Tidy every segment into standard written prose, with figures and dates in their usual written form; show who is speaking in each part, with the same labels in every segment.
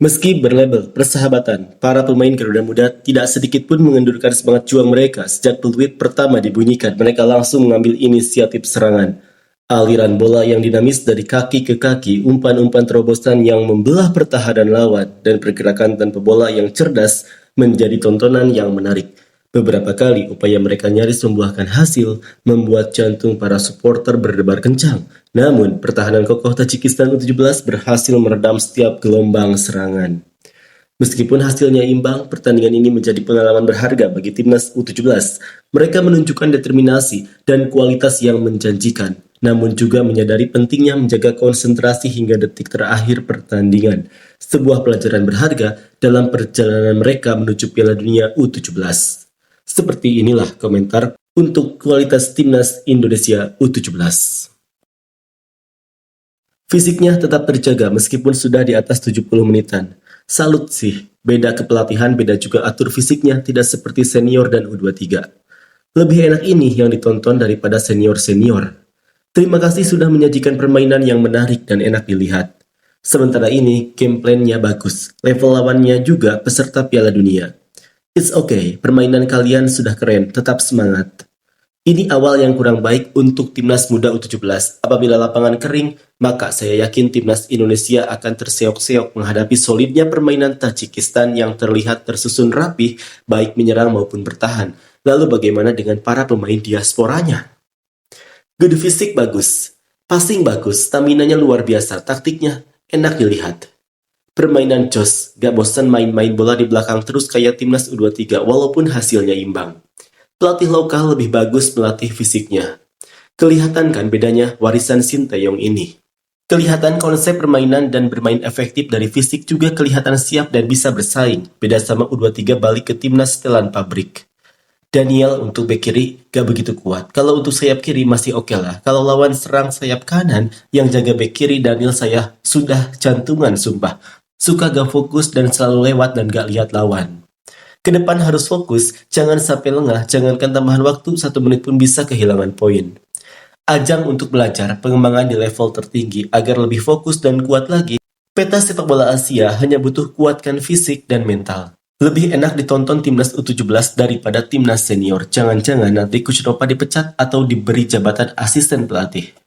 Speaker 1: Meski berlabel persahabatan, para pemain Garuda Muda tidak sedikit pun mengendurkan semangat juang mereka. Sejak peluit pertama dibunyikan, mereka langsung mengambil inisiatif serangan. Aliran bola yang dinamis dari kaki ke kaki, umpan-umpan terobosan yang membelah pertahanan lawan, dan pergerakan tanpa bola yang cerdas menjadi tontonan yang menarik. Beberapa kali upaya mereka nyaris membuahkan hasil, membuat jantung para supporter berdebar kencang. Namun, pertahanan kokoh Tajikistan U17 berhasil meredam setiap gelombang serangan. Meskipun hasilnya imbang, pertandingan ini menjadi pengalaman berharga bagi timnas U17. Mereka menunjukkan determinasi dan kualitas yang menjanjikan, namun juga menyadari pentingnya menjaga konsentrasi hingga detik terakhir pertandingan. Sebuah pelajaran berharga dalam perjalanan mereka menuju Piala Dunia U17. Seperti inilah komentar untuk kualitas timnas Indonesia U17. Fisiknya tetap terjaga meskipun sudah di atas 70 menitan. Salut sih, beda kepelatihan, beda juga atur fisiknya, tidak seperti senior dan U23. Lebih enak ini yang ditonton daripada senior-senior. Terima kasih sudah menyajikan permainan yang menarik dan enak dilihat. Sementara ini, game plan-nya bagus, level lawannya juga peserta Piala Dunia. It's okay, permainan kalian sudah keren, tetap semangat. Ini awal yang kurang baik untuk timnas muda U17. Apabila lapangan kering, maka saya yakin timnas Indonesia akan terseok-seok menghadapi solidnya permainan Tajikistan yang terlihat tersusun rapi, baik menyerang maupun bertahan. Lalu bagaimana dengan para pemain diasporanya? Good fisik bagus, passing bagus, stamina-nya luar biasa, taktiknya enak dilihat. Permainan jos, gak bosan main-main bola di belakang terus kayak timnas U23 walaupun hasilnya imbang. Pelatih lokal lebih bagus melatih fisiknya. Kelihatan kan bedanya warisan Sinteyong ini. Kelihatan konsep permainan dan bermain efektif dari fisik juga kelihatan siap dan bisa bersaing. Beda sama U23 balik ke timnas setelan pabrik. Daniel untuk bek kiri gak begitu kuat. Kalau untuk sayap kiri masih oke lah. Kalau lawan serang sayap kanan yang jaga bek kiri Daniel saya sudah jantungan sumpah. Suka gak fokus dan selalu lewat dan gak lihat lawan. Kedepan harus fokus, jangan sampai lengah, jangankan tambahan waktu, 1 menit pun bisa kehilangan poin. Ajang untuk belajar pengembangan di level tertinggi agar lebih fokus dan kuat lagi. Peta sepak bola Asia hanya butuh kuatkan fisik dan mental. Lebih enak ditonton timnas U17 daripada timnas senior. Jangan-jangan nanti Coach Nova dipecat atau diberi jabatan asisten pelatih.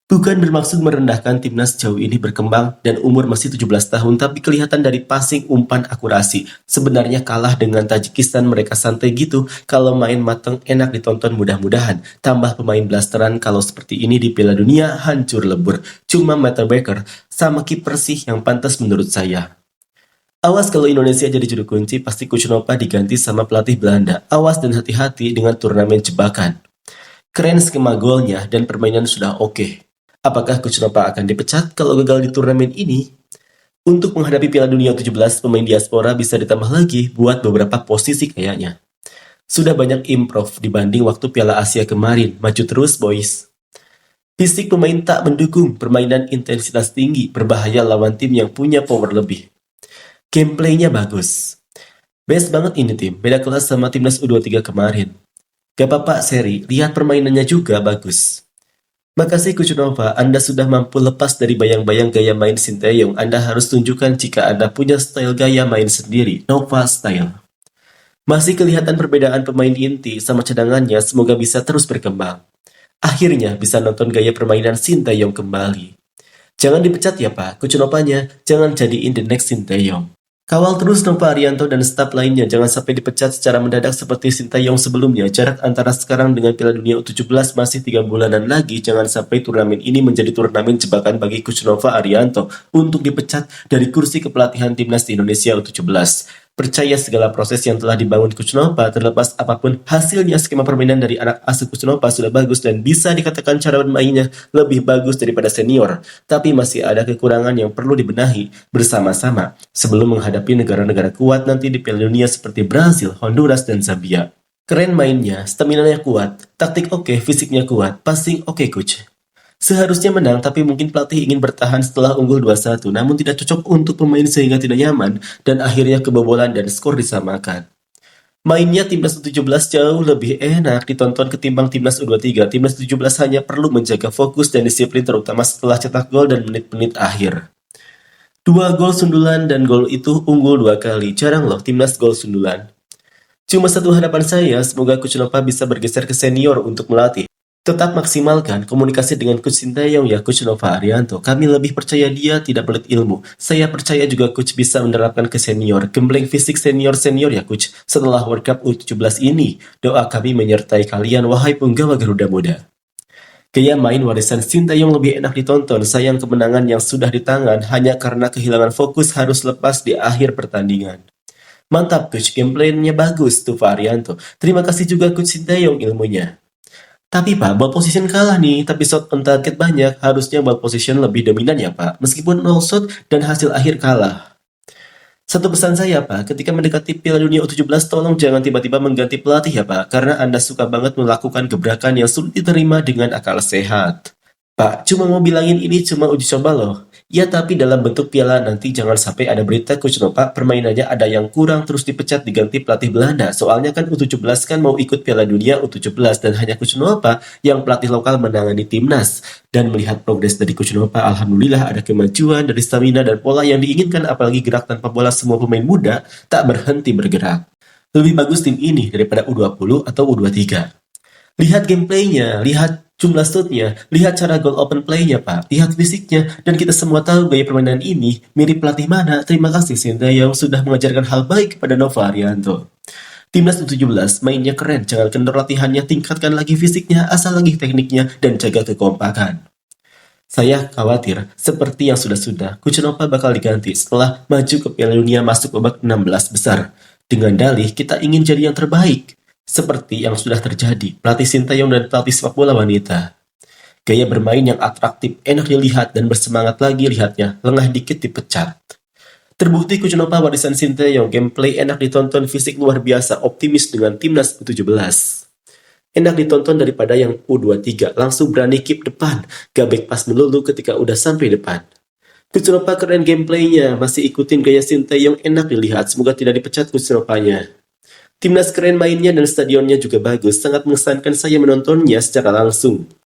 Speaker 1: Bukan bermaksud merendahkan timnas jauh ini berkembang dan umur masih 17 tahun, tapi kelihatan dari passing umpan akurasi. Sebenarnya kalah dengan Tajikistan, mereka santai gitu. Kalau main mateng enak ditonton mudah-mudahan. Tambah pemain blasteran kalau seperti ini di Piala Dunia hancur lebur. Cuma Matt Baker sama kiper sih yang pantas menurut saya. Awas kalau Indonesia jadi juru kunci, pasti Coach Nova diganti sama pelatih Belanda. Awas dan hati-hati dengan turnamen jebakan. Keren skema golnya dan permainan sudah oke. Apakah Coach Nova akan dipecat kalau gagal di turnamen ini? Untuk menghadapi Piala Dunia 17, pemain diaspora bisa ditambah lagi buat beberapa posisi kayaknya. Sudah banyak improv dibanding waktu Piala Asia kemarin. Maju terus, boys. Fisik pemain tak mendukung, permainan intensitas tinggi, berbahaya lawan tim yang punya power lebih. Gameplaynya bagus. Best banget ini tim, beda kelas sama timnas U23 kemarin. Gak apa-apa seri, lihat permainannya juga bagus. Makasih Coach Nova, Anda sudah mampu lepas dari bayang-bayang gaya main Sinteyong. Anda harus tunjukkan jika Anda punya style gaya main sendiri, Nova Style. Masih kelihatan perbedaan pemain inti sama cadangannya, semoga bisa terus berkembang. Akhirnya bisa nonton gaya permainan Sinteyong kembali. Jangan dipecat ya Pak, Coach Novanya jangan jadiin the next Sinteyong. Kawal terus Nova Arianto dan staf lainnya, jangan sampai dipecat secara mendadak seperti Sinteyong sebelumnya. Jarak antara sekarang dengan Piala Dunia U17 masih 3 bulanan lagi. Jangan sampai turnamen ini menjadi turnamen jebakan bagi Coach Nova Arianto untuk dipecat dari kursi kepelatihan timnas Indonesia U17. Percaya segala proses yang telah dibangun Coach Nova, terlepas apapun hasilnya, skema permainan dari anak asuh Coach Nova sudah bagus dan bisa dikatakan cara bermainnya lebih bagus daripada senior. Tapi masih ada kekurangan yang perlu dibenahi bersama-sama sebelum menghadapi negara-negara kuat nanti di Piala Dunia seperti Brazil, Honduras, dan Zambia. Keren mainnya, stamina-nya kuat, taktik oke, fisiknya kuat, passing oke Coach. Seharusnya menang, tapi mungkin pelatih ingin bertahan setelah unggul 2-1, namun tidak cocok untuk pemain sehingga tidak nyaman, dan akhirnya kebobolan dan skor disamakan. Mainnya timnas U17 jauh lebih enak ditonton ketimbang timnas U23. Timnas U17 hanya perlu menjaga fokus dan disiplin terutama setelah cetak gol dan menit-menit akhir. 2 gol sundulan dan gol itu unggul 2 kali. Jarang loh timnas gol sundulan. Cuma satu harapan saya, semoga Coach Nova bisa bergeser ke senior untuk melatih. Tetap maksimalkan komunikasi dengan Coach Sintayong ya Coach Nova Arianto. Kami lebih percaya dia tidak pelit ilmu. Saya percaya juga Coach bisa menerapkan ke senior. Gembleng fisik senior-senior ya Coach. Setelah World Cup U17 ini, doa kami menyertai kalian wahai penggawa Garuda Muda. Gaya main warisan Sintayong lebih enak ditonton, sayang kemenangan yang sudah di tangan hanya karena kehilangan fokus harus lepas di akhir pertandingan. Mantap Coach, gameplaynya bagus tuh Varianto. Terima kasih juga Coach Sintayong ilmunya. Tapi Pak, ball position kalah nih, tapi shot on target banyak, harusnya ball position lebih dominan ya Pak, meskipun 0 shot dan hasil akhir kalah. Satu pesan saya Pak, ketika mendekati Piala Dunia U17 tolong jangan tiba-tiba mengganti pelatih ya Pak, karena Anda suka banget melakukan gebrakan yang sulit diterima dengan akal sehat. Pak, cuma mau bilangin ini cuma uji coba loh. Ya tapi dalam bentuk piala nanti jangan sampai ada berita Coach Nova permainannya ada yang kurang terus dipecat diganti pelatih Belanda. Soalnya kan U17 kan mau ikut Piala Dunia U17 dan hanya Coach Nova yang pelatih lokal menangani timnas. Dan melihat progres dari Coach Nova, alhamdulillah ada kemajuan dari stamina dan pola yang diinginkan apalagi gerak tanpa bola semua pemain muda tak berhenti bergerak. Lebih bagus tim ini daripada U20 atau U23. Lihat gameplaynya, lihat jumlah shootnya, lihat cara goal open play-nya Pak, lihat fisiknya, dan kita semua tahu gaya permainan ini mirip pelatih mana. Terima kasih Sintayong sudah mengajarkan hal baik kepada Nova Arianto. Timnas U17 mainnya keren, jangan kendor latihannya, tingkatkan lagi fisiknya, asal lagi tekniknya, dan jaga kekompakan. Saya khawatir, seperti yang sudah-sudah, Coach Nova bakal diganti setelah maju ke Piala Dunia masuk babak 16 besar. Dengan dalih, kita ingin jadi yang terbaik. Seperti yang sudah terjadi, pelatih Sintayong dan pelatih sepak bola wanita. Gaya bermain yang atraktif, enak dilihat dan bersemangat lagi lihatnya, lengah dikit dipecat. Terbukti Coach Nova warisan Sintayong, gameplay enak ditonton, fisik luar biasa, optimis dengan timnas U17. Enak ditonton daripada yang U23, langsung berani keep depan, gak back pass melulu ketika udah sampai depan. Coach Nova keren gameplaynya, masih ikutin gaya Sintayong enak dilihat, semoga tidak dipecat Coach Novanya. Timnas keren mainnya dan stadionnya juga bagus, sangat mengesankan saya menontonnya secara langsung.